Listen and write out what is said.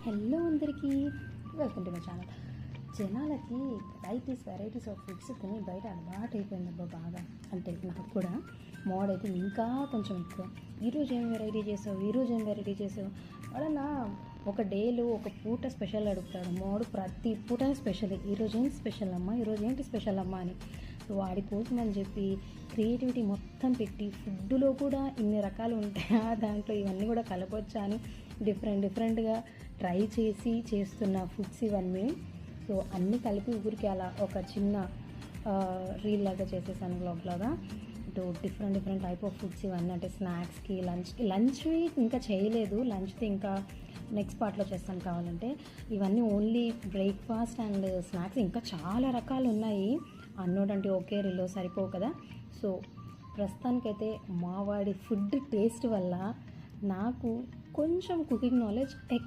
Hello అందరికీ, welcome to my channel. జనాలకి varieties of foods తిని బయట అలవాటు అయిపోయిందబ్బా బాగా. అంటే నాకు కూడా మోడైతే ఇంకా కొంచెం ఎక్కువ. ఈరోజు ఏం వెరైటీ చేసావు వాడన్నా ఒక డేలో ఒక పూట స్పెషల్ అడుగుతాడు. మోడు ప్రతి పూట స్పెషల్. ఈరోజు ఏంటి స్పెషల్ అమ్మా, ఈరోజు ఏంటి స్పెషల్ అమ్మా అని. సో వాడి కోసం అని చెప్పి క్రియేటివిటీ మొత్తం పెట్టి ఫుడ్లో కూడా ఇన్ని రకాలు ఉంటాయా, దాంట్లో ఇవన్నీ కూడా కలపొచ్చా అని డిఫరెంట్గా ట్రై చేసి చేస్తున్న ఫుడ్స్ ఇవన్నీ. సో అన్నీ కలిపి ఊరికి అలా ఒక చిన్న రీల్ లాగా చేసేసాను, వ్లాగ్ లాగా. ఇటు డిఫరెంట్ టైప్ ఆఫ్ ఫుడ్స్ ఇవన్నీ. అంటే స్నాక్స్కి, లంచ్వి ఇంకా చేయలేదు. లంచ్ది ఇంకా నెక్స్ట్ పార్ట్లో చేస్తాను కావాలంటే. ఇవన్నీ ఓన్లీ బ్రేక్ఫాస్ట్ అండ్ స్నాక్స్. ఇంకా చాలా రకాలు ఉన్నాయి. అన్నోడంటే ఒకే రీల్లో సరిపోవు కదా. సో ప్రస్తుతానికైతే మా వాడి ఫుడ్ టేస్ట్ వల్ల నాకు కొంచెం కుకింగ్ నాలెడ్జ్